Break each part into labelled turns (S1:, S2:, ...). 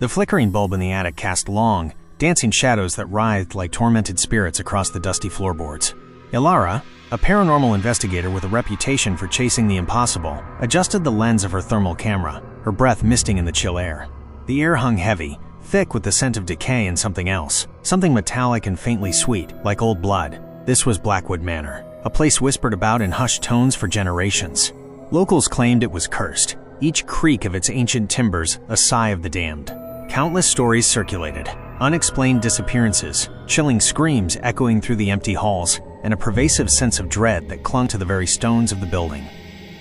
S1: The flickering bulb in the attic cast long, dancing shadows that writhed like tormented spirits across the dusty floorboards. Elara, a paranormal investigator with a reputation for chasing the impossible, adjusted the lens of her thermal camera, her breath misting in the chill air. The air hung heavy, thick with the scent of decay and something else, something metallic and faintly sweet, like old blood. This was Blackwood Manor, a place whispered about in hushed tones for generations. Locals claimed it was cursed, each creak of its ancient timbers a sigh of the damned. Countless stories circulated, unexplained disappearances, chilling screams echoing through the empty halls, and a pervasive sense of dread that clung to the very stones of the building.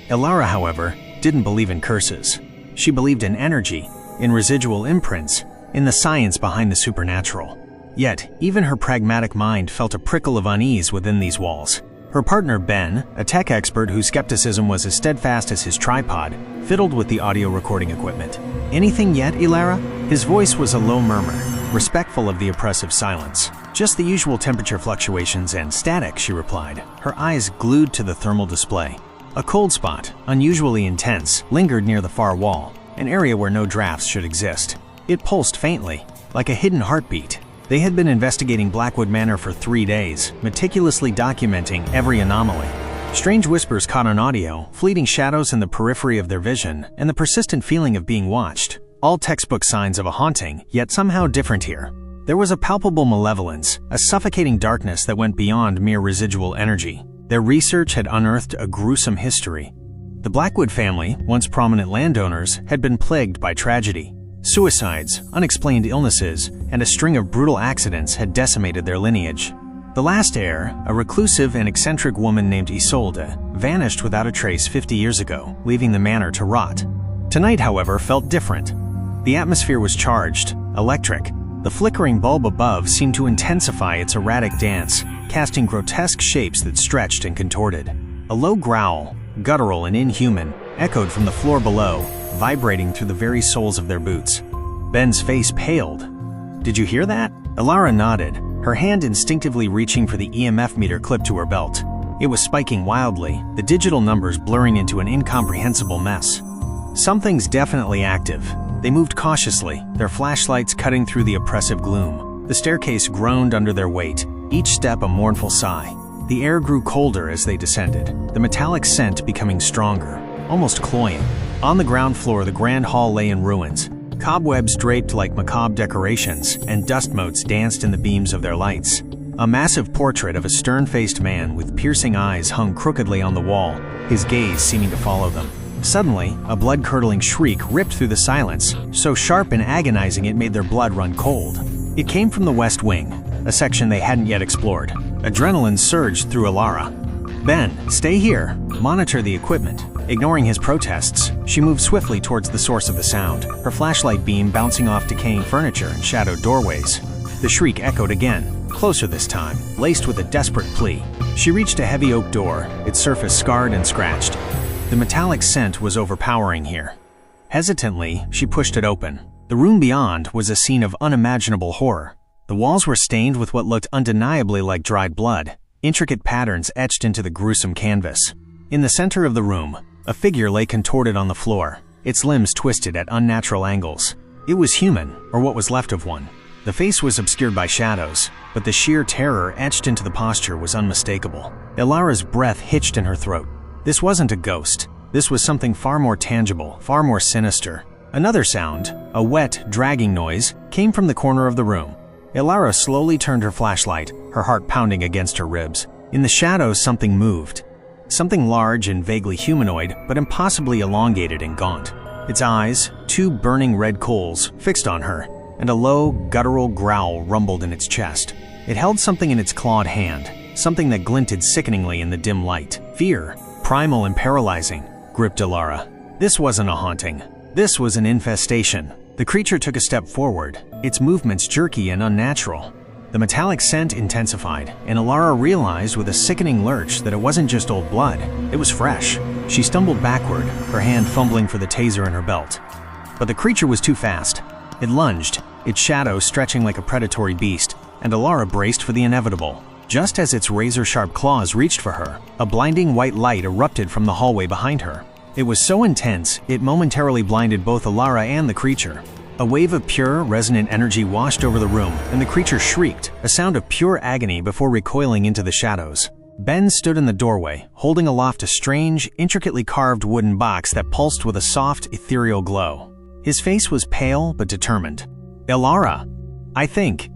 S1: Elara, however, didn't believe in curses. She believed in energy, in residual imprints, in the science behind the supernatural. Yet, even her pragmatic mind felt a prickle of unease within these walls. Her partner Ben, a tech expert whose skepticism was as steadfast as his tripod, fiddled with the audio recording equipment. "Anything yet, Elara?" His voice was a low murmur, respectful of the oppressive silence. "Just the usual temperature fluctuations and static," she replied, her eyes glued to the thermal display. A cold spot, unusually intense, lingered near the far wall, an area where no drafts should exist. It pulsed faintly, like a hidden heartbeat. They had been investigating Blackwood Manor for 3 days, meticulously documenting every anomaly. Strange whispers caught on audio, fleeting shadows in the periphery of their vision, and the persistent feeling of being watched. All textbook signs of a haunting, yet somehow different here. There was a palpable malevolence, a suffocating darkness that went beyond mere residual energy. Their research had unearthed a gruesome history. The Blackwood family, once prominent landowners, had been plagued by tragedy. Suicides, unexplained illnesses, and a string of brutal accidents had decimated their lineage. The last heir, a reclusive and eccentric woman named Isolde, vanished without a trace 50 years ago, leaving the manor to rot. Tonight, however, felt different. The atmosphere was charged, electric. The flickering bulb above seemed to intensify its erratic dance, casting grotesque shapes that stretched and contorted. A low growl, guttural and inhuman, echoed from the floor below, vibrating through the very soles of their boots. Ben's face paled. "Did you hear that?" Elara nodded, her hand instinctively reaching for the EMF meter clipped to her belt. It was spiking wildly, the digital numbers blurring into an incomprehensible mess. "Something's definitely active." They moved cautiously, their flashlights cutting through the oppressive gloom. The staircase groaned under their weight, each step a mournful sigh. The air grew colder as they descended, the metallic scent becoming stronger, almost cloying. On the ground floor, the grand hall lay in ruins. Cobwebs draped like macabre decorations, and dust motes danced in the beams of their lights. A massive portrait of a stern-faced man with piercing eyes hung crookedly on the wall, his gaze seeming to follow them. Suddenly, a blood-curdling shriek ripped through the silence, so sharp and agonizing it made their blood run cold. It came from the west wing, a section they hadn't yet explored. Adrenaline surged through Elara. "Ben, stay here. Monitor the equipment." Ignoring his protests, she moved swiftly towards the source of the sound, her flashlight beam bouncing off decaying furniture and shadowed doorways. The shriek echoed again, closer this time, laced with a desperate plea. She reached a heavy oak door, its surface scarred and scratched. The metallic scent was overpowering here. Hesitantly, she pushed it open. The room beyond was a scene of unimaginable horror. The walls were stained with what looked undeniably like dried blood, intricate patterns etched into the gruesome canvas. In the center of the room, a figure lay contorted on the floor, its limbs twisted at unnatural angles. It was human, or what was left of one. The face was obscured by shadows, but the sheer terror etched into the posture was unmistakable. Elara's breath hitched in her throat. This wasn't a ghost. This was something far more tangible, far more sinister. Another sound, a wet, dragging noise, came from the corner of the room. Elara slowly turned her flashlight, her heart pounding against her ribs. In the shadows, something moved. Something large and vaguely humanoid, but impossibly elongated and gaunt. Its eyes, two burning red coals, fixed on her, and a low, guttural growl rumbled in its chest. It held something in its clawed hand, something that glinted sickeningly in the dim light. Fear, primal and paralyzing, gripped Elara. This wasn't a haunting. This was an infestation. The creature took a step forward, its movements jerky and unnatural. The metallic scent intensified, and Elara realized with a sickening lurch that it wasn't just old blood, it was fresh. She stumbled backward, her hand fumbling for the taser in her belt. But the creature was too fast. It lunged, its shadow stretching like a predatory beast, and Elara braced for the inevitable. Just as its razor-sharp claws reached for her, a blinding white light erupted from the hallway behind her. It was so intense, it momentarily blinded both Elara and the creature. A wave of pure, resonant energy washed over the room, and the creature shrieked, a sound of pure agony before recoiling into the shadows. Ben stood in the doorway, holding aloft a strange, intricately carved wooden box that pulsed with a soft, ethereal glow. His face was pale but determined. "Elara, I think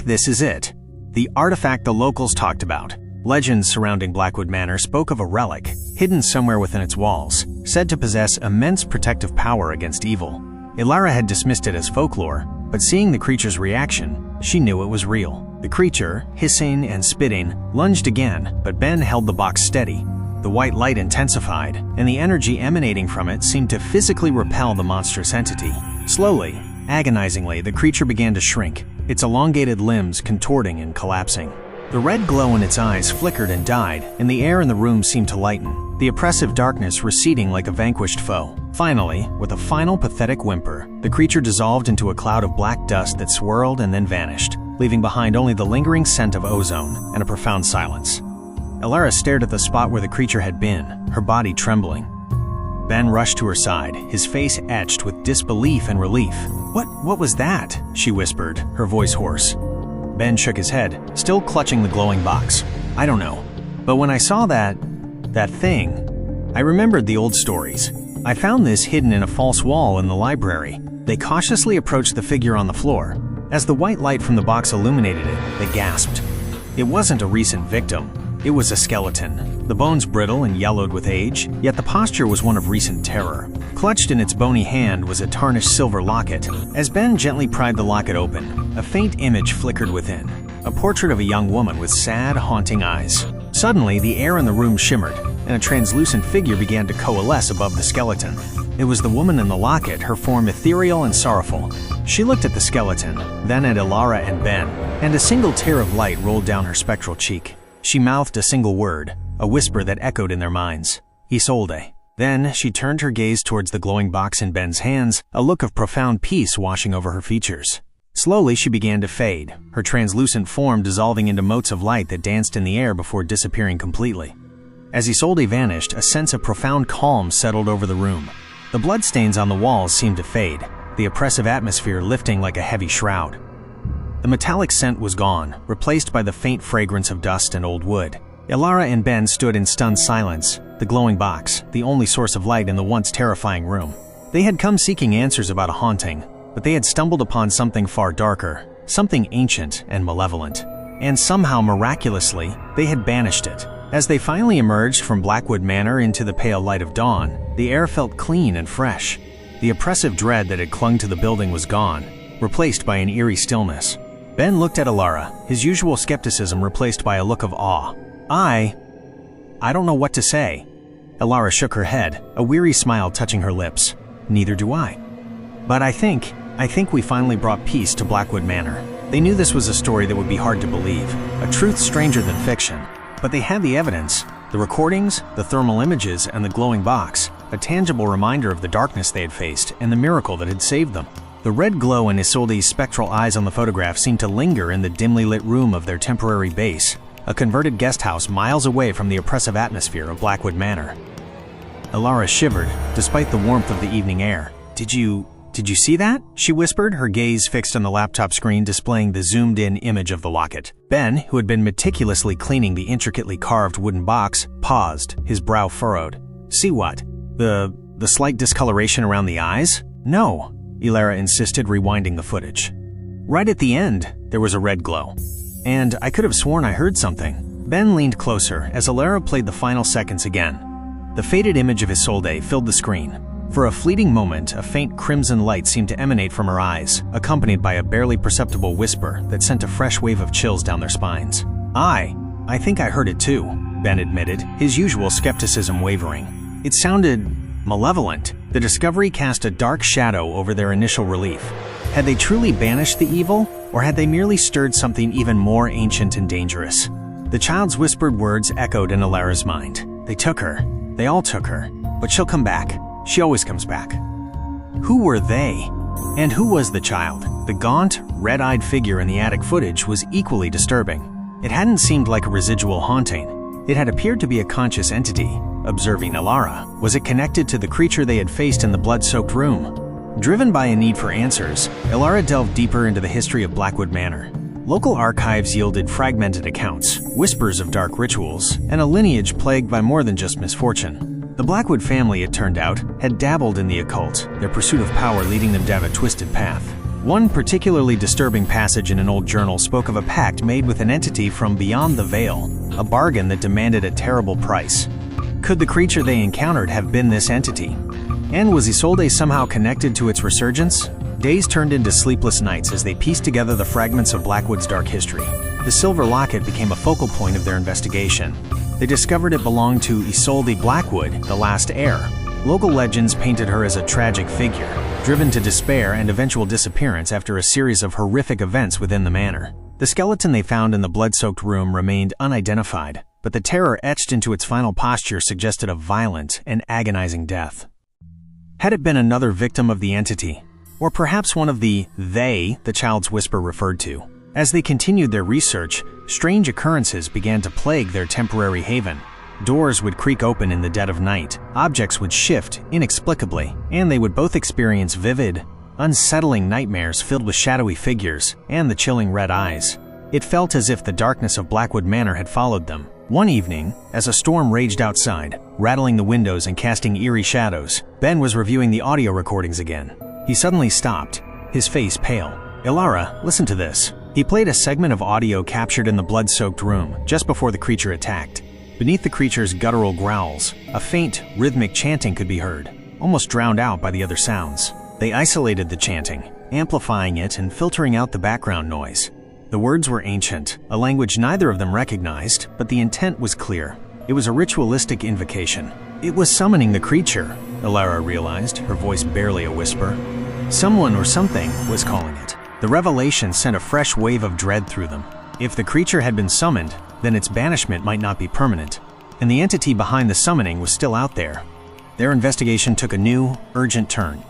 S1: this is it. The artifact the locals talked about." Legends surrounding Blackwood Manor spoke of a relic, hidden somewhere within its walls, said to possess immense protective power against evil. Elara had dismissed it as folklore, but seeing the creature's reaction, she knew it was real. The creature, hissing and spitting, lunged again, but Ben held the box steady. The white light intensified, and the energy emanating from it seemed to physically repel the monstrous entity. Slowly, agonizingly, the creature began to shrink, its elongated limbs contorting and collapsing. The red glow in its eyes flickered and died, and the air in the room seemed to lighten, the oppressive darkness receding like a vanquished foe. Finally, with a final pathetic whimper, the creature dissolved into a cloud of black dust that swirled and then vanished, leaving behind only the lingering scent of ozone and a profound silence. Elara stared at the spot where the creature had been, her body trembling. Ben rushed to her side, his face etched with disbelief and relief. What was that?" she whispered, her voice hoarse. Ben shook his head, still clutching the glowing box. "I don't know. But when I saw that thing, I remembered the old stories. I found this hidden in a false wall in the library." They cautiously approached the figure on the floor. As the white light from the box illuminated it, they gasped. It wasn't a recent victim. It was a skeleton, the bones brittle and yellowed with age, yet the posture was one of recent terror. Clutched in its bony hand was a tarnished silver locket. As Ben gently pried the locket open, a faint image flickered within, a portrait of a young woman with sad, haunting eyes. Suddenly, the air in the room shimmered, and a translucent figure began to coalesce above the skeleton. It was the woman in the locket, her form ethereal and sorrowful. She looked at the skeleton, then at Elara and Ben, and a single tear of light rolled down her spectral cheek. She mouthed a single word, a whisper that echoed in their minds. "Isolde." Then she turned her gaze towards the glowing box in Ben's hands, a look of profound peace washing over her features. Slowly she began to fade, her translucent form dissolving into motes of light that danced in the air before disappearing completely. As Isolde vanished, a sense of profound calm settled over the room. The bloodstains on the walls seemed to fade, the oppressive atmosphere lifting like a heavy shroud. The metallic scent was gone, replaced by the faint fragrance of dust and old wood. Elara and Ben stood in stunned silence, the glowing box, the only source of light in the once terrifying room. They had come seeking answers about a haunting, but they had stumbled upon something far darker, something ancient and malevolent. And somehow, miraculously, they had banished it. As they finally emerged from Blackwood Manor into the pale light of dawn, the air felt clean and fresh. The oppressive dread that had clung to the building was gone, replaced by an eerie stillness. Ben looked at Elara, his usual skepticism replaced by a look of awe. I don't know what to say." Elara shook her head, a weary smile touching her lips. "Neither do I. But I think we finally brought peace to Blackwood Manor." They knew this was a story that would be hard to believe, a truth stranger than fiction. But they had the evidence, the recordings, the thermal images, and the glowing box, a tangible reminder of the darkness they had faced and the miracle that had saved them. The red glow in Isolde's spectral eyes on the photograph seemed to linger in the dimly lit room of their temporary base, a converted guest house miles away from the oppressive atmosphere of Blackwood Manor. Elara shivered, despite the warmth of the evening air. Did you see that?" she whispered, her gaze fixed on the laptop screen displaying the zoomed-in image of the locket. Ben, who had been meticulously cleaning the intricately carved wooden box, paused, his brow furrowed. "See what? The slight discoloration around the eyes?" "No," Elara insisted, rewinding the footage. "Right at the end, there was a red glow. And I could have sworn I heard something." Ben leaned closer as Elara played the final seconds again. The faded image of Isolde filled the screen. For a fleeting moment, a faint crimson light seemed to emanate from her eyes, accompanied by a barely perceptible whisper that sent a fresh wave of chills down their spines. I think I heard it too," Ben admitted, his usual skepticism wavering. "It sounded malevolent." The discovery cast a dark shadow over their initial relief. Had they truly banished the evil, or had they merely stirred something even more ancient and dangerous? The child's whispered words echoed in Elara's mind. They took her. They all took her. But she'll come back. She always comes back. Who were they? And who was the child? The gaunt, red-eyed figure in the attic footage was equally disturbing. It hadn't seemed like a residual haunting. It had appeared to be a conscious entity, observing Elara. Was it connected to the creature they had faced in the blood-soaked room? Driven by a need for answers, Elara delved deeper into the history of Blackwood Manor. Local archives yielded fragmented accounts, whispers of dark rituals, and a lineage plagued by more than just misfortune. The Blackwood family, it turned out, had dabbled in the occult, their pursuit of power leading them down a twisted path. One particularly disturbing passage in an old journal spoke of a pact made with an entity from beyond the veil, a bargain that demanded a terrible price. Could the creature they encountered have been this entity? And was Isolde somehow connected to its resurgence? Days turned into sleepless nights as they pieced together the fragments of Blackwood's dark history. The silver locket became a focal point of their investigation. They discovered it belonged to Isolde Blackwood, the last heir. Local legends painted her as a tragic figure, driven to despair and eventual disappearance after a series of horrific events within the manor. The skeleton they found in the blood-soaked room remained unidentified, but the terror etched into its final posture suggested a violent and agonizing death. Had it been another victim of the entity? Or perhaps one of the "they" the child's whisper referred to? As they continued their research, strange occurrences began to plague their temporary haven. Doors would creak open in the dead of night, objects would shift inexplicably, and they would both experience vivid, unsettling nightmares filled with shadowy figures and the chilling red eyes. It felt as if the darkness of Blackwood Manor had followed them. One evening, as a storm raged outside, rattling the windows and casting eerie shadows, Ben was reviewing the audio recordings again. He suddenly stopped, his face pale. "Elara, listen to this." He played a segment of audio captured in the blood-soaked room just before the creature attacked. Beneath the creature's guttural growls, a faint, rhythmic chanting could be heard, almost drowned out by the other sounds. They isolated the chanting, amplifying it and filtering out the background noise. The words were ancient, a language neither of them recognized, but the intent was clear. It was a ritualistic invocation. It was summoning the creature, Elara realized, her voice barely a whisper. Someone or something was calling it. The revelation sent a fresh wave of dread through them. If the creature had been summoned, then its banishment might not be permanent, and the entity behind the summoning was still out there. Their investigation took a new, urgent turn.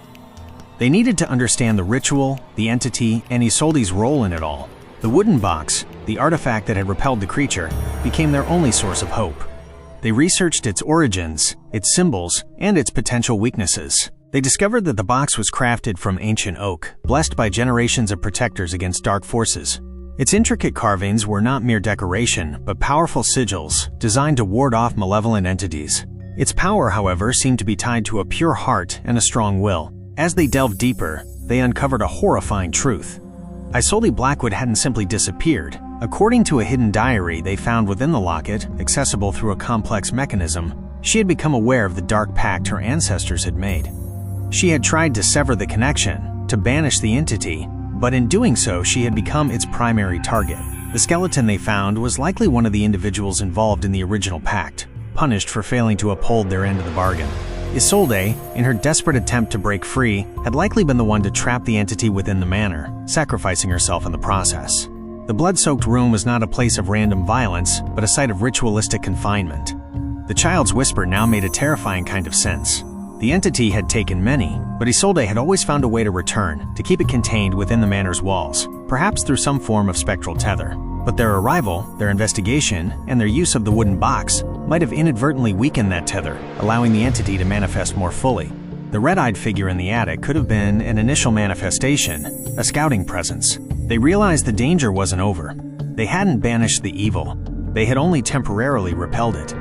S1: They needed to understand the ritual, the entity, and Isolde's role in it all. The wooden box, the artifact that had repelled the creature, became their only source of hope. They researched its origins, its symbols, and its potential weaknesses. They discovered that the box was crafted from ancient oak, blessed by generations of protectors against dark forces. Its intricate carvings were not mere decoration, but powerful sigils designed to ward off malevolent entities. Its power, however, seemed to be tied to a pure heart and a strong will. As they delved deeper, they uncovered a horrifying truth. Isolde Blackwood hadn't simply disappeared. According to a hidden diary they found within the locket, accessible through a complex mechanism, she had become aware of the dark pact her ancestors had made. She had tried to sever the connection, to banish the entity, but in doing so she had become its primary target. The skeleton they found was likely one of the individuals involved in the original pact, punished for failing to uphold their end of the bargain. Isolde, in her desperate attempt to break free, had likely been the one to trap the entity within the manor, sacrificing herself in the process. The blood-soaked room was not a place of random violence, but a site of ritualistic confinement. The child's whisper now made a terrifying kind of sense. The entity had taken many, but Isolde had always found a way to return, to keep it contained within the manor's walls, perhaps through some form of spectral tether. But their arrival, their investigation, and their use of the wooden box might have inadvertently weakened that tether, allowing the entity to manifest more fully. The red-eyed figure in the attic could have been an initial manifestation, a scouting presence. They realized the danger wasn't over. They hadn't banished the evil. They had only temporarily repelled it.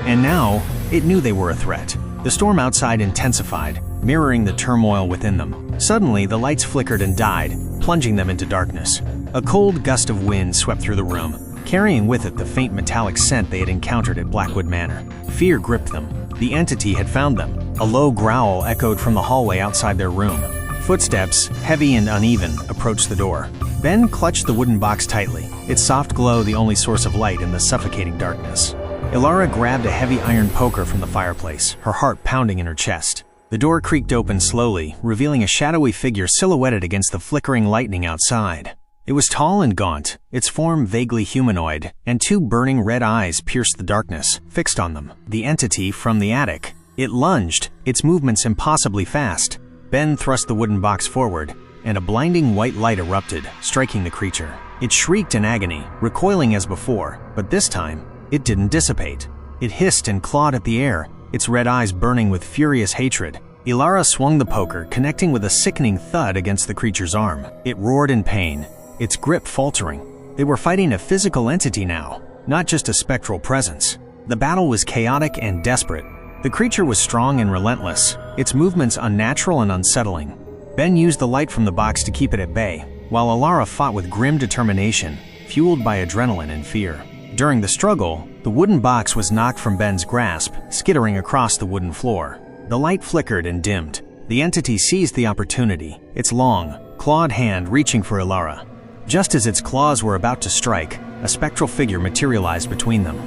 S1: And now, it knew they were a threat. The storm outside intensified, mirroring the turmoil within them. Suddenly, the lights flickered and died, plunging them into darkness. A cold gust of wind swept through the room, carrying with it the faint metallic scent they had encountered at Blackwood Manor. Fear gripped them. The entity had found them. A low growl echoed from the hallway outside their room. Footsteps, heavy and uneven, approached the door. Ben clutched the wooden box tightly, its soft glow the only source of light in the suffocating darkness. Elara grabbed a heavy iron poker from the fireplace, her heart pounding in her chest. The door creaked open slowly, revealing a shadowy figure silhouetted against the flickering lightning outside. It was tall and gaunt, its form vaguely humanoid, and two burning red eyes pierced the darkness, fixed on them. The entity from the attic. It lunged, its movements impossibly fast. Ben thrust the wooden box forward, and a blinding white light erupted, striking the creature. It shrieked in agony, recoiling as before, but this time, it didn't dissipate. It hissed and clawed at the air, its red eyes burning with furious hatred. Elara swung the poker, connecting with a sickening thud against the creature's arm. It roared in pain, its grip faltering. They were fighting a physical entity now, not just a spectral presence. The battle was chaotic and desperate. The creature was strong and relentless, its movements unnatural and unsettling. Ben used the light from the box to keep it at bay, while Elara fought with grim determination, fueled by adrenaline and fear. During the struggle, the wooden box was knocked from Ben's grasp, skittering across the wooden floor. The light flickered and dimmed. The entity seized the opportunity, its long, clawed hand reaching for Elara. Just as its claws were about to strike, a spectral figure materialized between them.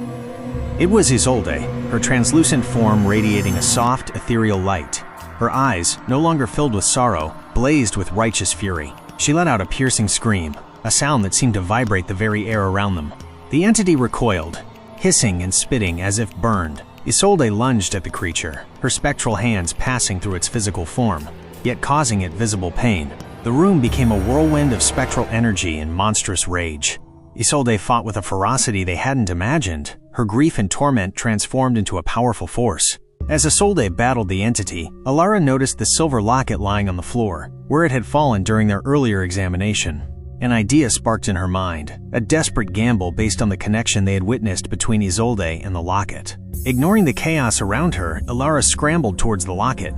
S1: It was Isolde, her translucent form radiating a soft, ethereal light. Her eyes, no longer filled with sorrow, blazed with righteous fury. She let out a piercing scream, a sound that seemed to vibrate the very air around them. The entity recoiled, hissing and spitting as if burned. Isolde lunged at the creature, her spectral hands passing through its physical form, yet causing it visible pain. The room became a whirlwind of spectral energy and monstrous rage. Isolde fought with a ferocity they hadn't imagined. Her grief and torment transformed into a powerful force. As Isolde battled the entity, Elara noticed the silver locket lying on the floor, where it had fallen during their earlier examination. An idea sparked in her mind, a desperate gamble based on the connection they had witnessed between Isolde and the locket. Ignoring the chaos around her, Elara scrambled towards the locket.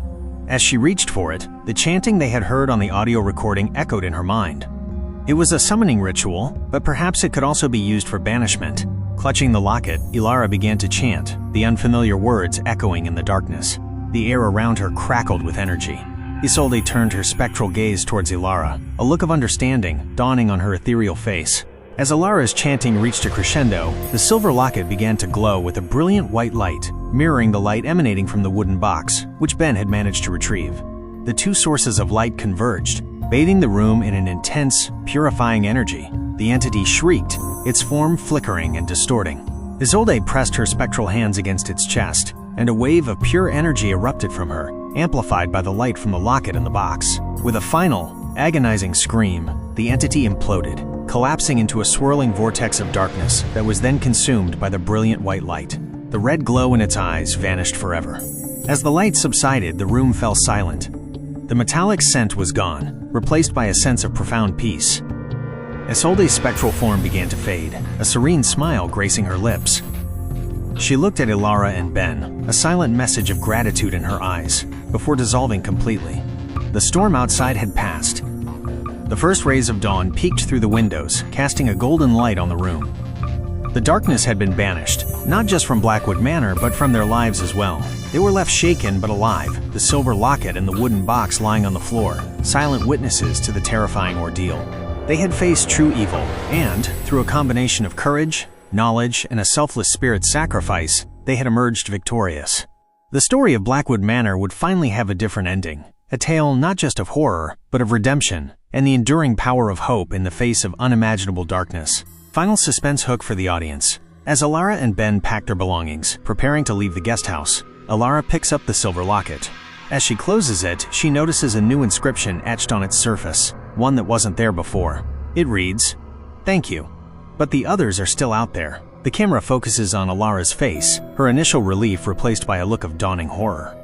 S1: As she reached for it, the chanting they had heard on the audio recording echoed in her mind. It was a summoning ritual, but perhaps it could also be used for banishment. Clutching the locket, Elara began to chant, the unfamiliar words echoing in the darkness. The air around her crackled with energy. Isolde turned her spectral gaze towards Elara, a look of understanding dawning on her ethereal face. As Elara's chanting reached a crescendo, the silver locket began to glow with a brilliant white light, mirroring the light emanating from the wooden box, which Ben had managed to retrieve. The two sources of light converged, bathing the room in an intense, purifying energy. The entity shrieked, its form flickering and distorting. Isolde pressed her spectral hands against its chest, and a wave of pure energy erupted from her, amplified by the light from the locket in the box. With a final, agonizing scream, the entity imploded, collapsing into a swirling vortex of darkness that was then consumed by the brilliant white light. The red glow in its eyes vanished forever. As the light subsided, the room fell silent. The metallic scent was gone, replaced by a sense of profound peace. Isolde's spectral form began to fade, a serene smile gracing her lips. She looked at Elara and Ben, a silent message of gratitude in her eyes, before dissolving completely. The storm outside had passed. The first rays of dawn peeked through the windows, casting a golden light on the room. The darkness had been banished, not just from Blackwood Manor, but from their lives as well. They were left shaken but alive, the silver locket and the wooden box lying on the floor, silent witnesses to the terrifying ordeal. They had faced true evil, and, through a combination of courage, knowledge, and a selfless spirit's sacrifice, they had emerged victorious. The story of Blackwood Manor would finally have a different ending, a tale not just of horror, but of redemption, and the enduring power of hope in the face of unimaginable darkness. Final suspense hook for the audience. As Elara and Ben pack their belongings, preparing to leave the guest house, Elara picks up the silver locket. As she closes it, she notices a new inscription etched on its surface, one that wasn't there before. It reads, "Thank you." But the others are still out there. The camera focuses on Elara's face, her initial relief replaced by a look of dawning horror.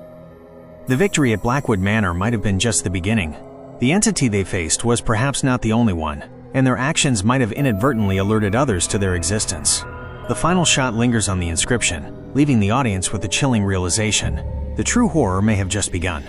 S1: The victory at Blackwood Manor might have been just the beginning. The entity they faced was perhaps not the only one, and their actions might have inadvertently alerted others to their existence. The final shot lingers on the inscription, leaving the audience with a chilling realization: the true horror may have just begun.